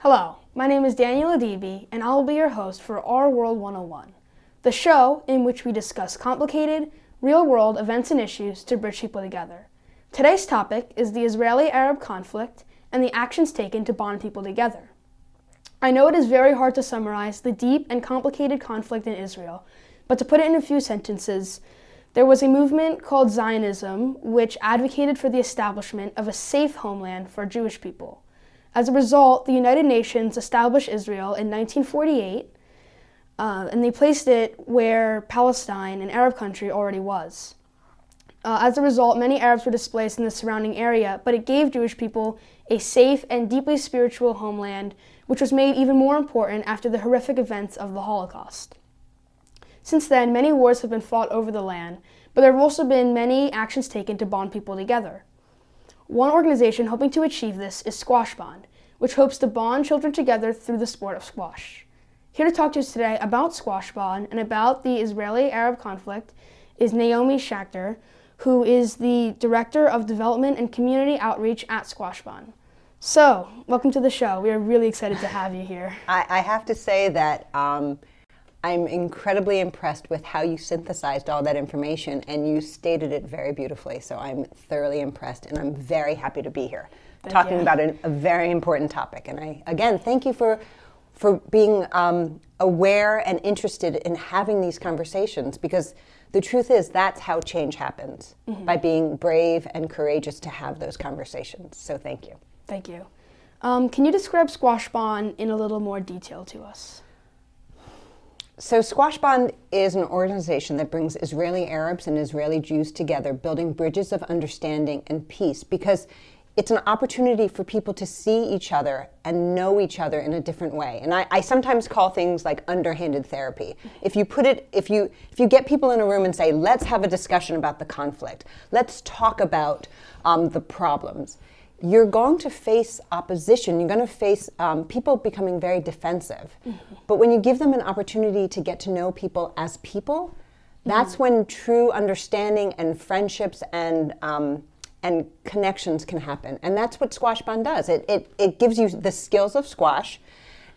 Hello, my name is Daniel Adibi, and I will be your host for Our World 101, the show in which we discuss complicated, real-world events and issues to bridge people together. Today's topic is the Israeli-Arab conflict and the actions taken to bond people together. I know it is very hard to summarize the deep and complicated conflict in Israel, but to put it in a few sentences, there was a movement called Zionism which advocated for the establishment of a safe homeland for Jewish people. As a result, the United Nations established Israel in 1948, and they placed it where Palestine, an Arab country, already was. As a result, many Arabs were displaced in the surrounding area, but it gave Jewish people a safe and deeply spiritual homeland, which was made even more important after the horrific events of the Holocaust. Since then, many wars have been fought over the land, but there have also been many actions taken to bond people together. One organization hoping to achieve this is SquashBond, which hopes to bond children together through the sport of squash. Here to talk to us today about SquashBond and about the Israeli-Arab conflict is Naomi Schechter, who is the Director of Development and Community Outreach at SquashBond. So, welcome to the show. We are really excited to have you here. I have to say that I'm incredibly impressed with how you synthesized all that information, and you stated it very beautifully. So I'm thoroughly impressed, and I'm very happy to be here talking about a very important topic. And I, again, thank you for being aware and interested in having these conversations, because the truth is that's how change happens, by being brave and courageous to have those conversations. So thank you. Thank you. Can you describe SquashBond in a little more detail to us? So SquashBond is an organization that brings Israeli Arabs and Israeli Jews together, building bridges of understanding and peace, because it's an opportunity for people to see each other and know each other in a different way. And I sometimes call things like underhanded therapy. If you get people in a room and say, let's have a discussion about the conflict, let's talk about the problems, you're going to face opposition. You're going to face people becoming very defensive. But when you give them an opportunity to get to know people as people, that's when true understanding and friendships and connections can happen. And that's what SquashBond does. It gives you the skills of squash.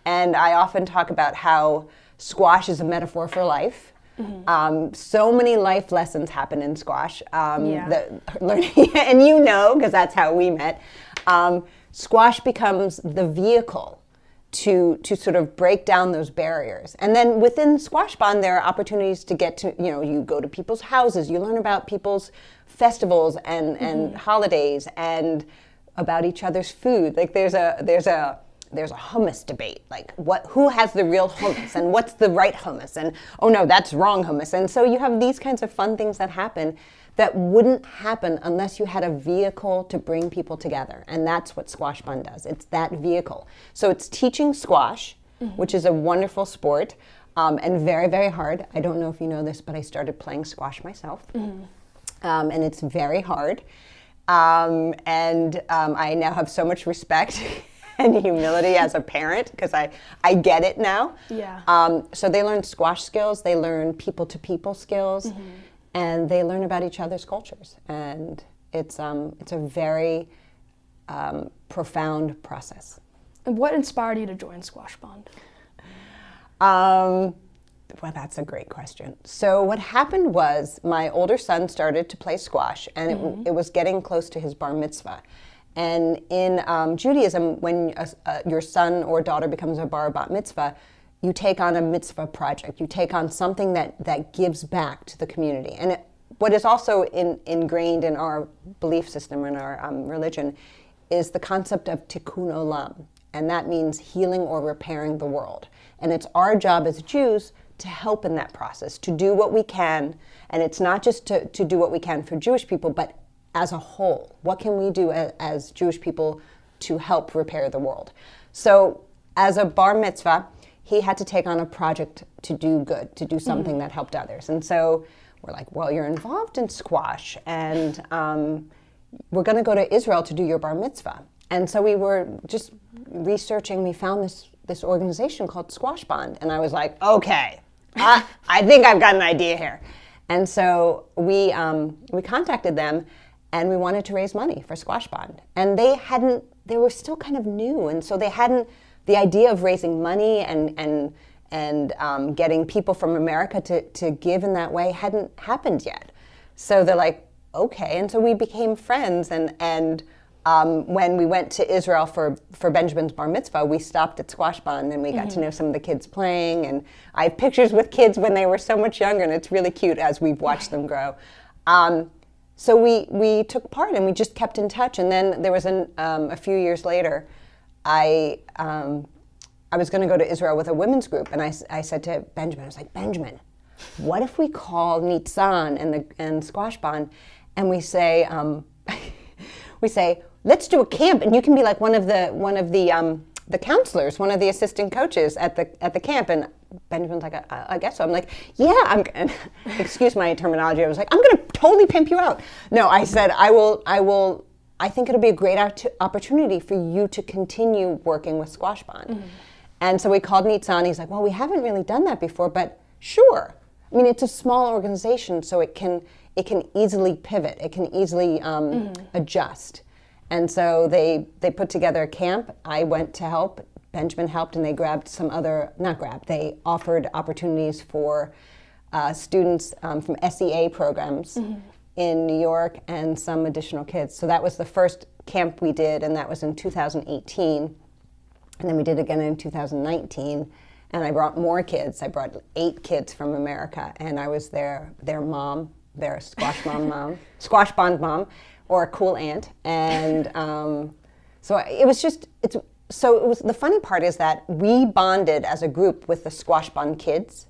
And I often talk about how squash is a metaphor for life. So many life lessons happen in squash. Learning, and you know, because that's how we met. Squash becomes the vehicle to sort of break down those barriers. And then within SquashBond, there are opportunities to get to, you go to people's houses, you learn about people's festivals and holidays and about each other's food. Like there's a hummus debate, like who has the real hummus and what's the right hummus, and oh no, that's wrong hummus. And so you have these kinds of fun things that happen that wouldn't happen unless you had a vehicle to bring people together. And that's what SquashBond does. It's that vehicle. So it's teaching squash, which is a wonderful sport, and very, very hard. I don't know if you know this, but I started playing squash myself. And it's very hard. I now have so much respect and humility as a parent, because I get it now. So they learn squash skills, they learn people-to-people skills, and they learn about each other's cultures. And it's a very profound process. And what inspired you to join SquashBond? Well, that's a great question. So what happened was my older son started to play squash, and it was getting close to his bar mitzvah. And in Judaism, when your son or daughter becomes a bar bat mitzvah, you take on a mitzvah project. You take on something that gives back to the community. And what is also ingrained in our belief system, in our religion, is the concept of tikkun olam. And that means healing or repairing the world. And it's our job as Jews to help in that process, to do what we can. And it's not just to do what we can for Jewish people, but as a whole. What can we do as Jewish people to help repair the world? So as a bar mitzvah, he had to take on a project to do good, to do something that helped others. And so we're like, well, you're involved in squash, and we're going to go to Israel to do your bar mitzvah. And so we were just researching. We found this organization called SquashBond. And I was like, okay, I think I've got an idea here. And so we contacted them, and we wanted to raise money for SquashBond. And they were still kind of new, and so they hadn't the idea of raising money and getting people from America to give in that way hadn't happened yet. So they're like, okay. And so we became friends. And when we went to Israel for Benjamin's bar mitzvah, we stopped at SquashBond and we got to know some of the kids playing. And I have pictures with kids when they were so much younger, and it's really cute as we've watched them grow. So we took part and we just kept in touch. And then there was a few years later, I was going to go to Israel with a women's group, and I said to Benjamin, I was like, Benjamin, what if we call Nitzan and SquashBond, and we say, let's do a camp, and you can be like one of the counselors, one of the assistant coaches at the camp. And Benjamin's like, I guess so. I'm like, yeah. Excuse my terminology. I was like, I'm going to totally pimp you out. No, I said, I will. I think it'll be a great opportunity for you to continue working with SquashBond. Mm-hmm. And so we called Nitzan. He's like, well, we haven't really done that before, but sure. I mean, it's a small organization, so it can easily pivot. It can easily adjust. And so they put together a camp. I went to help. Benjamin helped, and they they offered opportunities for students from SEA programs in New York and some additional kids. So that was the first camp we did, and that was in 2018. And then we did again in 2019, and I brought more kids. I brought 8 kids from America, and I was their mom, their SquashBond mom, or a cool aunt. And so it was the funny part is that we bonded as a group with the SquashBond kids,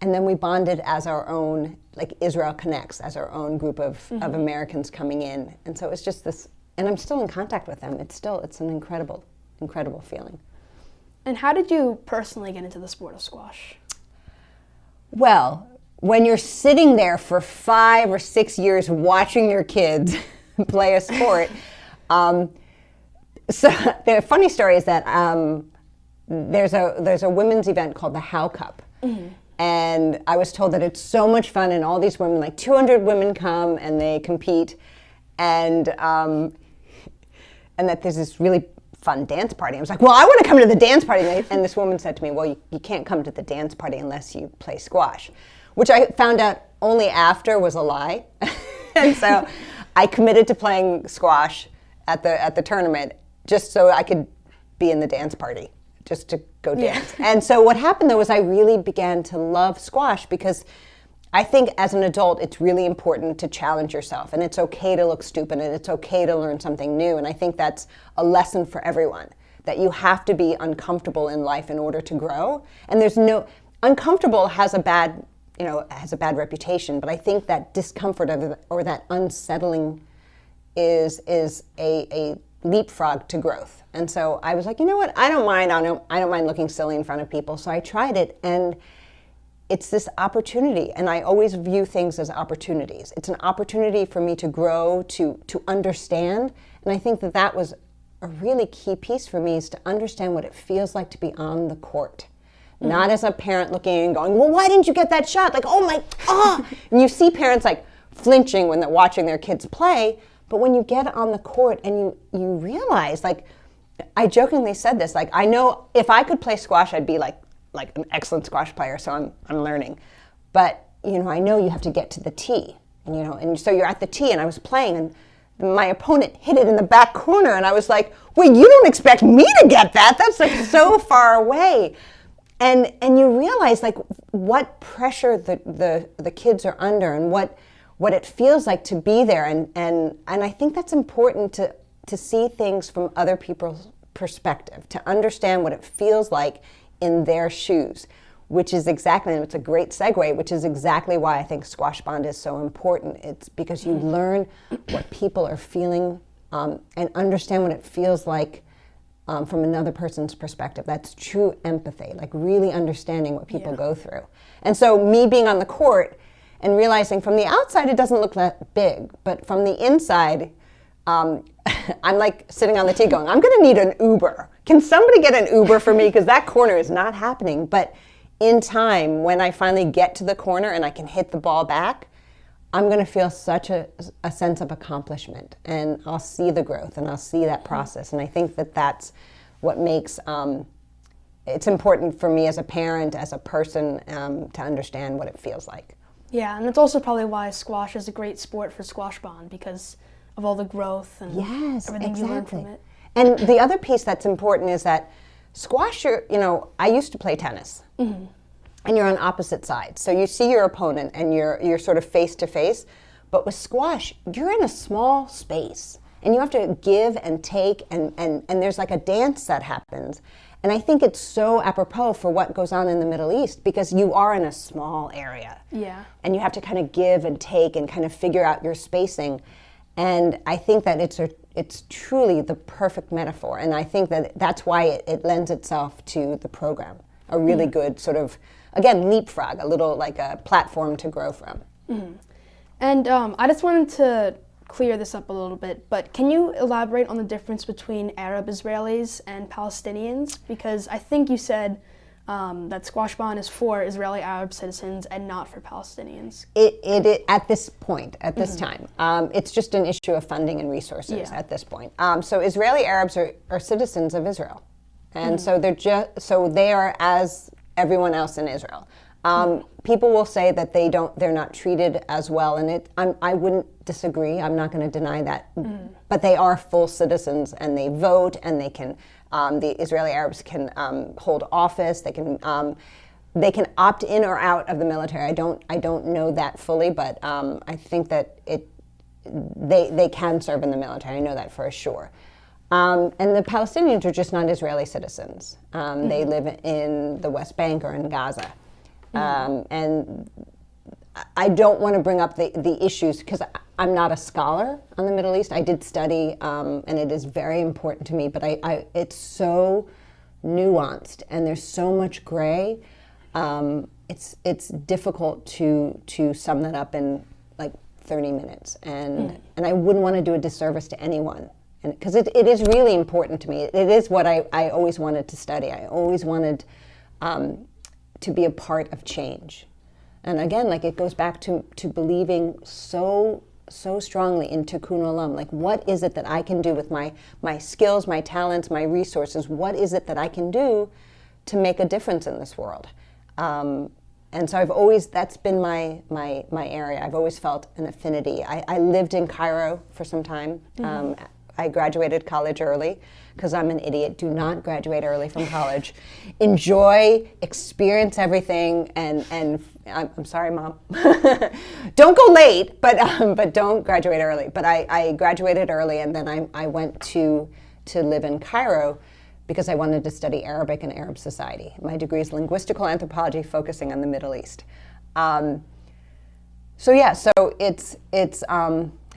and then we bonded as our own, like Israel Connects, as our own group of Americans coming in. And so it was just this, and I'm still in contact with them. It's an incredible feeling. And how did you personally get into the sport of squash? Well, when you're sitting there for 5 or 6 years watching your kids play a sport, so the funny story is that there's a women's event called the How Cup. Mm-hmm. And I was told that it's so much fun, and all these women, like 200 women come and they compete, and that there's this really fun dance party. I was like, well, I want to come to the dance party. And this woman said to me, well, you can't come to the dance party unless you play squash, which I found out only after was a lie. And so I committed to playing squash at the tournament just so I could be in the dance party, just to go dance. Yeah. And so what happened, though, was I really began to love squash because I think as an adult, it's really important to challenge yourself, and it's okay to look stupid, and it's okay to learn something new. And I think that's a lesson for everyone, that you have to be uncomfortable in life in order to grow. And uncomfortable has a bad reputation, but I think that discomfort or that unsettling is a leapfrog to growth. And so I was like, you know what? I don't mind looking silly in front of people. So I tried it, and it's this opportunity, and I always view things as opportunities. It's an opportunity for me to grow, to understand, and I think that was a really key piece for me, is to understand what it feels like to be on the court. Mm-hmm. Not as a parent looking and going, well, why didn't you get that shot? Like, and you see parents like flinching when they're watching their kids play, but when you get on the court and you realize, like, I jokingly said this, like, I know if I could play squash, I'd be like an excellent squash player, so I'm learning. But, I know you have to get to the tee, and so you're at the tee, and I was playing, and my opponent hit it in the back corner, and I was like, wait, you don't expect me to get that? That's like so far away. And you realize like what pressure the kids are under, and what it feels like to be there, and I think that's important to see things from other people's perspective, to understand what it feels like in their shoes, which is exactly, and it's a great segue, which is exactly why I think SquashBond is so important. It's because you learn what people are feeling and understand what it feels like from another person's perspective. That's true empathy, like really understanding what people go through. And so me being on the court and realizing from the outside it doesn't look that big, but from the inside, I'm like sitting on the tee going, I'm gonna need an Uber. Can somebody get an Uber for me? Because that corner is not happening. But in time, when I finally get to the corner and I can hit the ball back, I'm gonna feel such a sense of accomplishment, and I'll see the growth and I'll see that process. And I think that that's what makes it's important for me as a parent, as a person, to understand what it feels like. Yeah, and that's also probably why squash is a great sport for SquashBond, because of all the growth and everything you learn from it. And the other piece that's important is that squash, I used to play tennis, and you're on opposite sides. So you see your opponent, and you're sort of face to face. But with squash, you're in a small space, and you have to give and take, and there's like a dance that happens. And I think it's so apropos for what goes on in the Middle East, because you are in a small area. Yeah. And you have to kind of give and take and kind of figure out your spacing. And I think that it's truly the perfect metaphor. And I think that that's why it lends itself to the program. A really good sort of, again, leapfrog, a little like a platform to grow from. And I just wanted to clear this up a little bit, but can you elaborate on the difference between Arab Israelis and Palestinians? Because I think you said that SquashBond is for Israeli Arab citizens and not for Palestinians. It at this point, at this time, it's just an issue of funding and resources at this point. So Israeli Arabs are citizens of Israel, and so they are as everyone else in Israel. People will say that they're not treated as well, and I wouldn't disagree. I'm not going to deny that, but they are full citizens, and they vote, and they can. The Israeli Arabs can hold office. They can opt in or out of the military. I don't know that fully, but I think that they can serve in the military. I know that for sure. And the Palestinians are just not Israeli citizens. They live in the West Bank or in Gaza. And I don't want to bring up the issues because I'm not a scholar on the Middle East. I did study, and it is very important to me, but it's so nuanced and there's so much gray. It's difficult to sum that up in like 30 minutes. And I wouldn't want to do a disservice to anyone. Because it is really important to me. It is what I always wanted to study. I always wanted to be a part of change. And again, like it goes back to believing so strongly in Tikkun Olam. Like, what is it that I can do with my skills, my talents, my resources? What is it that I can do to make a difference in this world? And so that's been my area. I've always felt an affinity. I lived in Cairo for some time. I graduated college early because I'm an idiot. Do not graduate early from college. Enjoy, experience everything, and I'm sorry, Mom. Don't go late, but don't graduate early. But I graduated early, and then I went to live in Cairo because I wanted to study Arabic and Arab society. My degree is linguistical anthropology, focusing on the Middle East.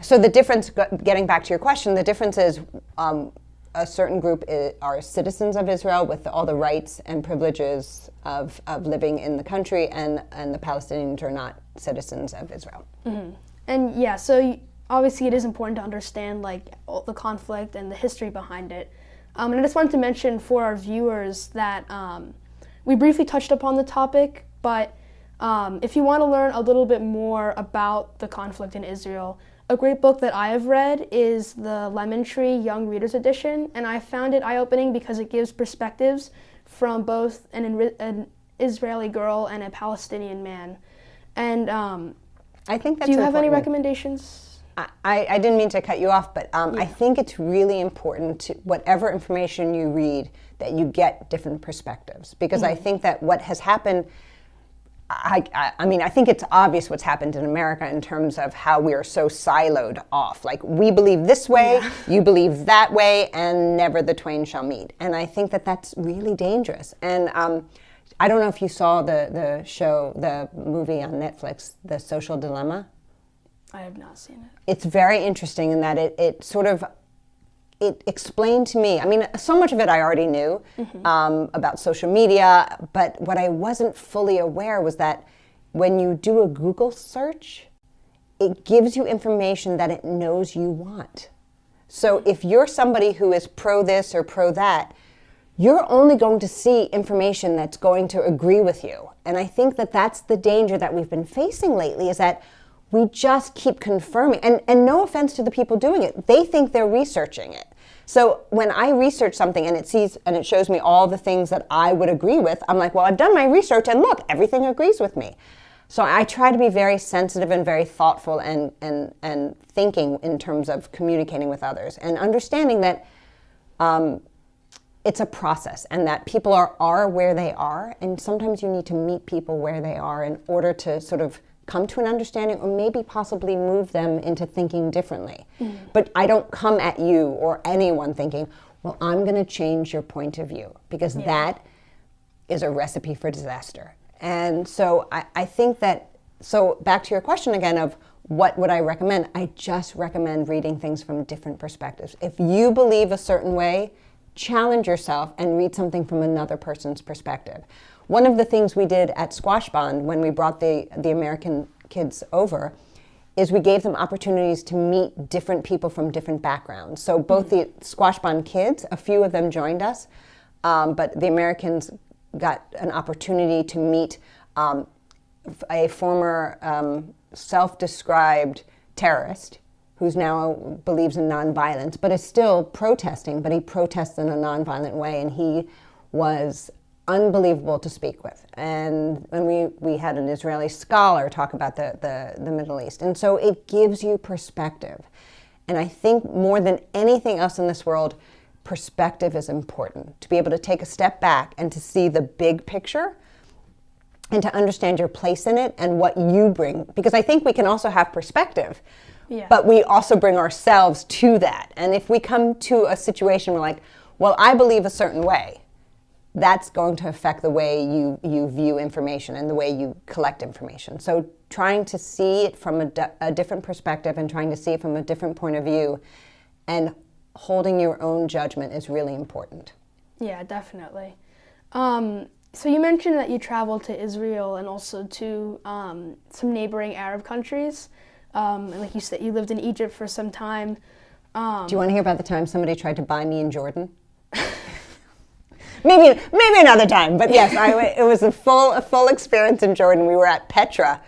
So the difference, getting back to your question, the difference is a certain group are citizens of Israel with all the rights and privileges of living in the country, and the Palestinians are not citizens of Israel. And yeah, so obviously it is important to understand like all the conflict and the history behind it. And I just wanted to mention for our viewers that we briefly touched upon the topic, but if you want to learn a little bit more about the conflict in Israel, a great book that I have read is the Lemon Tree Young Readers Edition, and I found it eye-opening because it gives perspectives from both an Israeli girl and a Palestinian man. And I think that's do you have any important. recommendations? I didn't mean to cut you off, but I think it's really important to whatever information you read that you get different perspectives, because I think that what has happened, I mean, I think it's obvious what's happened in America in terms of how we are so siloed off. Like, we believe this way, you believe that way, and never the twain shall meet. And I think that that's really dangerous. And I don't know if you saw the movie on Netflix, The Social Dilemma. I have not seen it. It's very interesting in that it explained to me, I mean, so much of it I already knew about social media, but what I wasn't fully aware was that when you do a Google search, it gives you information that it knows you want. So if you're somebody who is pro this or pro that, you're only going to see information that's going to agree with you. And I think that that's the danger that we've been facing lately, is that we just keep confirming, and no offense to the people doing it, they think they're researching it. So when I research something and it shows me all the things that I would agree with, I'm like, well, I've done my research and look, everything agrees with me. So I try to be very sensitive and very thoughtful and thinking in terms of communicating with others and understanding that it's a process and that people are where they are, and sometimes you need to meet people where they are in order to sort of come to an understanding or maybe possibly move them into thinking differently. But I don't come at you or anyone thinking, well, I'm going to change your point of view, because that is a recipe for disaster. And so I think that, so back to your question again of what would I recommend? I just recommend reading things from different perspectives. If you believe a certain way, challenge yourself and read something from another person's perspective. One of the things we did at SquashBond when we brought the American kids over is we gave them opportunities to meet different people from different backgrounds. So both the SquashBond kids, a few of them joined us, but the Americans got an opportunity to meet a former self-described terrorist who's now believes in nonviolence, but is still protesting, but he protests in a nonviolent way, and he was unbelievable to speak with. And we had an Israeli scholar talk about the Middle East. And so it gives you perspective. And I think more than anything else in this world, perspective is important. To be able to take a step back and to see the big picture and to understand your place in it and what you bring. Because I think we can also have perspective, but we also bring ourselves to that. And if we come to a situation where like, well, I believe a certain way, that's going to affect the way you view information and the way you collect information. So trying to see it from a different perspective and trying to see it from a different point of view and holding your own judgment is really important. Yeah, definitely. So you mentioned that you traveled to Israel and also to some neighboring Arab countries. And like you said, you lived in Egypt for some time. Do you want to hear about the time somebody tried to buy me in Jordan? Maybe another time, but yes, it was a full experience in Jordan. We were at Petra,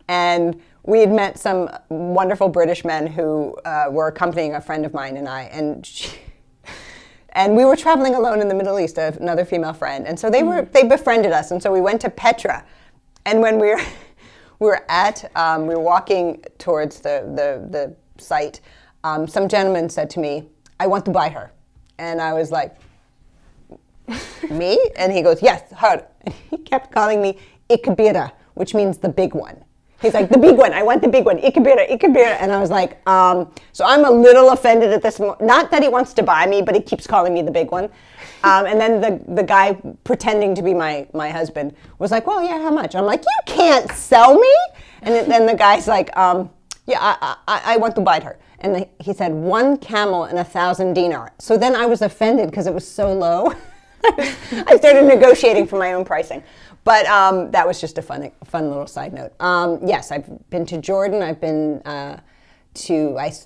and we had met some wonderful British men who were accompanying a friend of mine and I, and we were traveling alone in the Middle East, another female friend, and so they befriended us, and so we went to Petra, and when we were walking towards the site, some gentleman said to me, "I want to buy her," and I was like, "Me?" And he goes, "Yes, her." And he kept calling me Ikebira, which means the big one. He's like, "The big one, I want the big one, Ikebira, Ikebira." And I was like, so I'm a little offended at this moment. Not that he wants to buy me, but he keeps calling me the big one. And then the guy pretending to be my husband was like, "Well, yeah, how much?" I'm like, "You can't sell me." And then the guy's like, "Yeah, I want to buy her." And he said, 1 camel and 1,000 dinar. So then I was offended because it was so low. I started negotiating for my own pricing. But that was just a fun little side note. Yes, I've been to Jordan. I've been I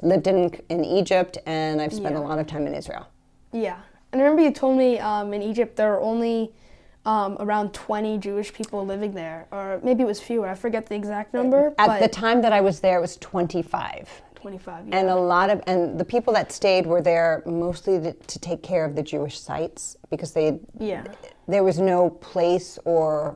lived in Egypt, and I've spent a lot of time in Israel. Yeah. And I remember you told me in Egypt there are only around 20 Jewish people living there, or maybe it was fewer. I forget the exact number. At the time that I was there, it was 25. 25, yeah. And the people that stayed were there mostly to take care of the Jewish sites, because there was no place or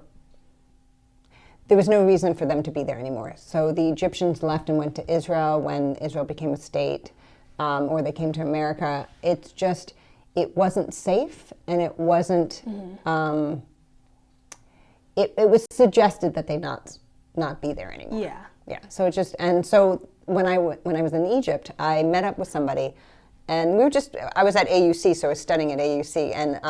there was no reason for them to be there anymore. So the Egyptians left and went to Israel when Israel became a state, or they came to America. It's just, it wasn't safe, and it wasn't, it was suggested that they not be there anymore. Yeah. Yeah, so it just, and so when I was in Egypt, I met up with somebody, and I was at AUC, so I was studying at AUC, and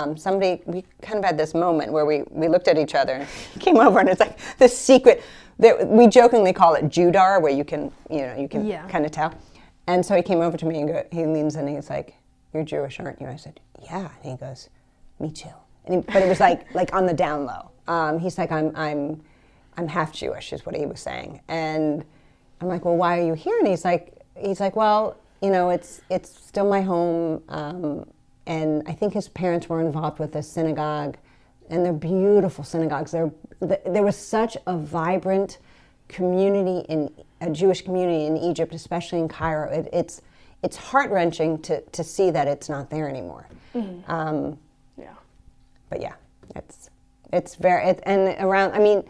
we kind of had this moment where we looked at each other, and he came over, and it's like this secret, we jokingly call it Judar, where you can kind of tell. And so he came over to me, and he leans in, and he's like, "You're Jewish, aren't you?" I said, "Yeah," and he goes, "Me too." But it was like on the down low. He's like, I'm half Jewish, is what he was saying. And I'm like, "Well, why are you here?" And he's like, "Well, it's still my home." And I think his parents were involved with a synagogue, and they're beautiful synagogues. There was such a vibrant community, a Jewish community in Egypt, especially in Cairo. it's heart-wrenching to see that it's not there anymore. Yeah. But yeah, it's very, and around, I mean,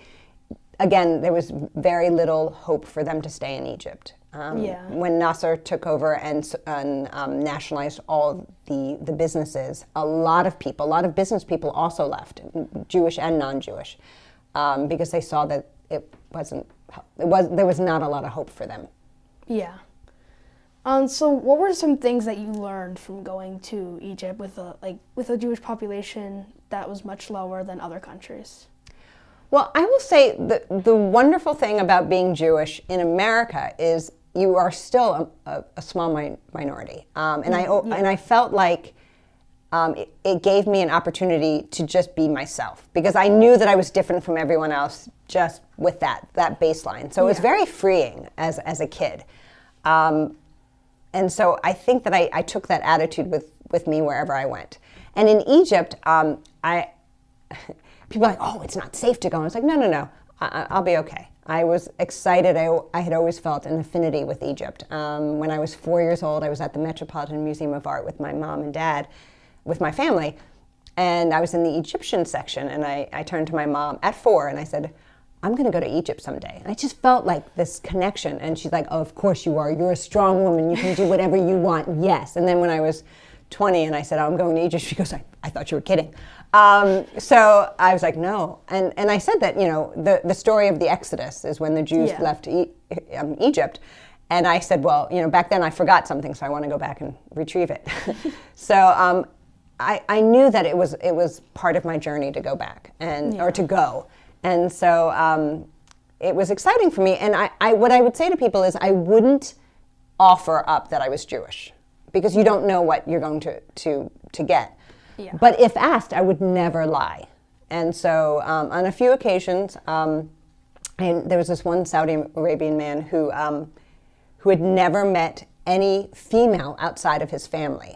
again, there was very little hope for them to stay in Egypt. When Nasser took over and nationalized all the businesses, a lot of business people also left, Jewish and non-Jewish, because they saw that there was not a lot of hope for them. Yeah. So what were some things that you learned from going to Egypt with a Jewish population that was much lower than other countries? Well, I will say the wonderful thing about being Jewish in America is you are still a small minority, and I felt like it gave me an opportunity to just be myself, because I knew that I was different from everyone else just with that baseline. So it was very freeing as a kid, and so I think that I took that attitude with me wherever I went. And in Egypt, people are like, oh, it's not safe to go. I was like, no, I'll be okay. I was excited. I had always felt an affinity with Egypt. When I was 4 years old, I was at the Metropolitan Museum of Art with my mom and dad, with my family, and I was in the Egyptian section, and I turned to my mom at 4, and I said, I'm going to go to Egypt someday. And I just felt like this connection, and she's like, oh, of course you are. You're a strong woman. You can do whatever you want. Yes. And then when I was 20 and I said, oh, I'm going to Egypt, she goes, I thought you were kidding. So I was like, no. And I said that, the story of the Exodus is when the Jews left Egypt. And I said, well, back then I forgot something, so I want to go back and retrieve it. So I knew that it was part of my journey to go back or to go. And so it was exciting for me. And what I would say to people is I wouldn't offer up that I was Jewish, because you don't know what you're going to get. Yeah. But if asked, I would never lie. And so on a few occasions, there was this one Saudi Arabian man who had never met any female outside of his family.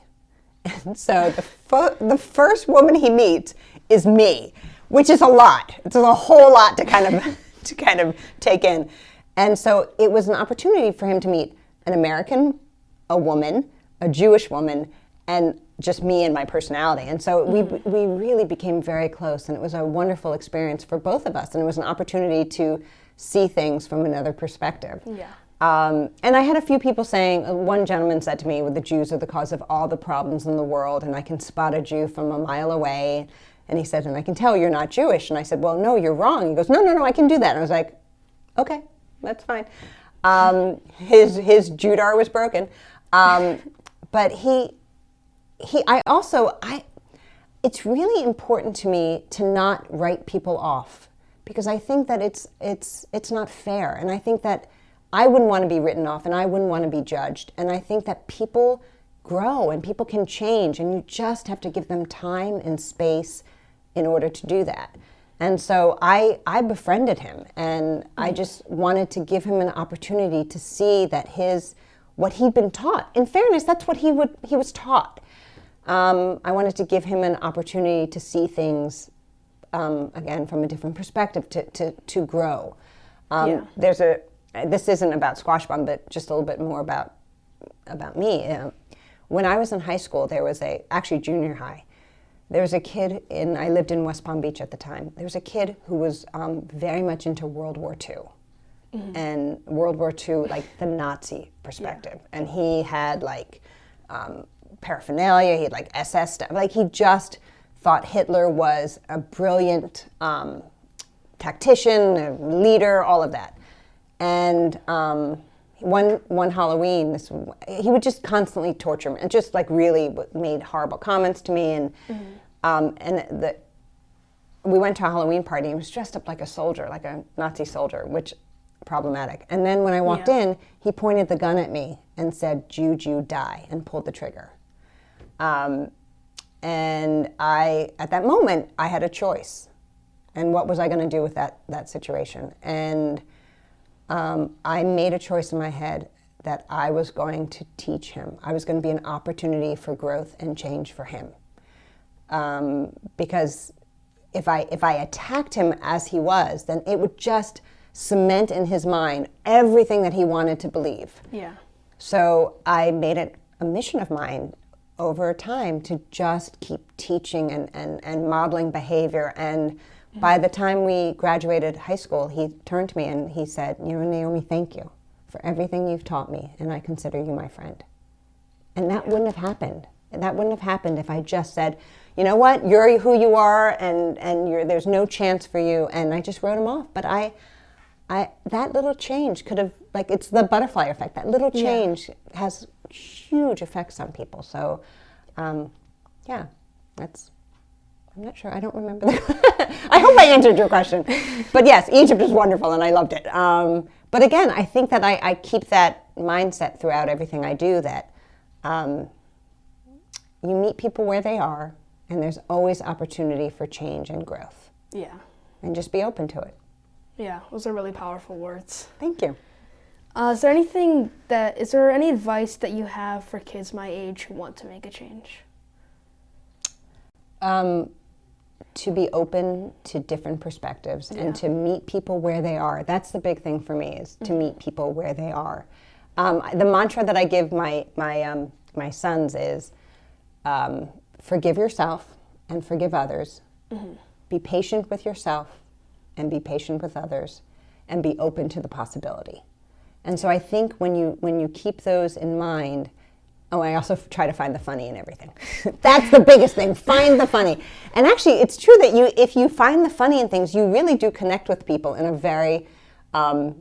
And so the first woman he meets is me, which is a lot. It's a whole lot to kind of take in. And so it was an opportunity for him to meet an American, a woman, a Jewish woman, and just me and my personality. And so we really became very close, and it was a wonderful experience for both of us, and it was an opportunity to see things from another perspective. Yeah. And I had a few people saying, one gentleman said to me, well, the Jews are the cause of all the problems in the world, and I can spot a Jew from a mile away. And he said, and I can tell you're not Jewish. And I said, well, no, you're wrong. He goes, no, I can do that. And I was like, okay, that's fine. His Judar was broken. But it's really important to me to not write people off, because I think that it's not fair. And I think that I wouldn't want to be written off, and I wouldn't want to be judged. And I think that people grow and people can change, and you just have to give them time and space in order to do that. And so I befriended him, and I just wanted to give him an opportunity to see that what he'd been taught. In fairness, that's what he was taught. I wanted to give him an opportunity to see things, again, from a different perspective, to grow. This isn't about SquashBond, but just a little bit more about me. When I was in high school, there was actually junior high, there was a kid I lived in West Palm Beach at the time. There was a kid who was very much into World War II. Mm-hmm. And World War II, like the Nazi perspective. Yeah. And he had paraphernalia, he had SS stuff. He just thought Hitler was a brilliant tactician, a leader, all of that. And one Halloween, he would just constantly torture me and just really made horrible comments to me. And we went to a Halloween party. He was dressed up like a soldier, like a Nazi soldier, which problematic. And then when I walked in, he pointed the gun at me and said, "Jew, Jew, die," and pulled the trigger. And at that moment, I had a choice. And what was I going to do with that situation? And I made a choice in my head that I was going to teach him. I was going to be an opportunity for growth and change for him. Because if I attacked him as he was, then it would just cement in his mind everything that he wanted to believe. Yeah. So I made it a mission of mine over time to just keep teaching and modeling behavior. And by the time we graduated high school, he turned to me and he said, Naomi, thank you for everything you've taught me, and I consider you my friend. And that wouldn't have happened. That wouldn't have happened if I just said, you know what, you're who you are, and there's no chance for you, and I just wrote him off. But I that little change could have, like, it's the butterfly effect. That little change has huge effects on people. So, that's, I'm not sure, I don't remember. I hope I answered your question. But yes, Egypt is wonderful, and I loved it. But again, I think that I keep that mindset throughout everything I do, that you meet people where they are, and there's always opportunity for change and growth. Yeah. And just be open to it. Yeah, those are really powerful words. Thank you. Is there any advice that you have for kids my age who want to make a change? To be open to different perspectives and to meet people where they are. That's the big thing for me, is to meet people where they are. The mantra that I give my sons is, forgive yourself and forgive others. Mm-hmm. Be patient with yourself and be patient with others, and be open to the possibility. And so I think when you keep those in mind, I also try to find the funny in everything. That's the biggest thing, find the funny. And actually, it's true that if you find the funny in things, you really do connect with people in a very, in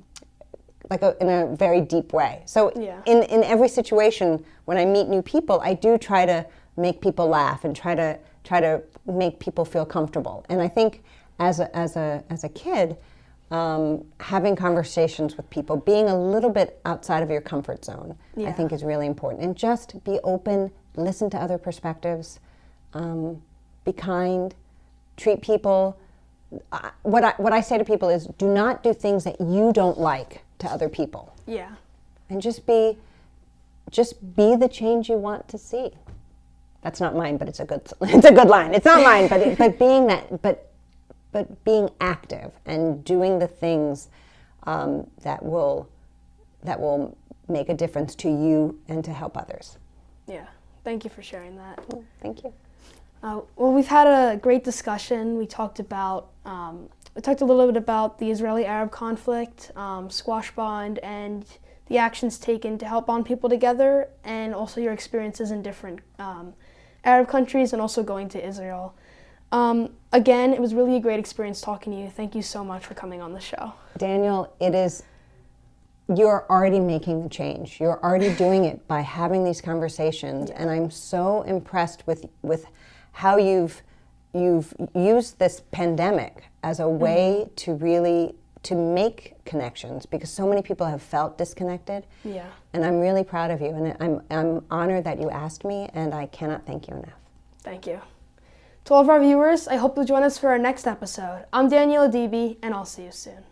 a very deep way. So in every situation, when I meet new people, I do try to make people laugh and try to make people feel comfortable. And I think as a kid, having conversations with people, being a little bit outside of your comfort zone, I think is really important. And just be open, listen to other perspectives, be kind, treat people. What I say to people is, do not do things that you don't like to other people. Yeah. And just be the change you want to see. That's not mine, but it's a good line. It's not mine, but being that, but being active and doing the things that will make a difference to you and to help others. Yeah, thank you for sharing that. Well, thank you. Well, we've had a great discussion. We talked a little bit about the Israeli-Arab conflict, SquashBond, and the actions taken to help bond people together, and also your experiences in different Arab countries, and also going to Israel. Again, it was really a great experience talking to you. Thank you so much for coming on the show. Daniel, you're already making the change. You're already doing it by having these conversations, and I'm so impressed with how you've used this pandemic as a way to really make connections, because so many people have felt disconnected. Yeah. And I'm really proud of you, and I'm honored that you asked me, and I cannot thank you enough. Thank you. To all of our viewers, I hope you'll join us for our next episode. I'm Daniel Adibi, and I'll see you soon.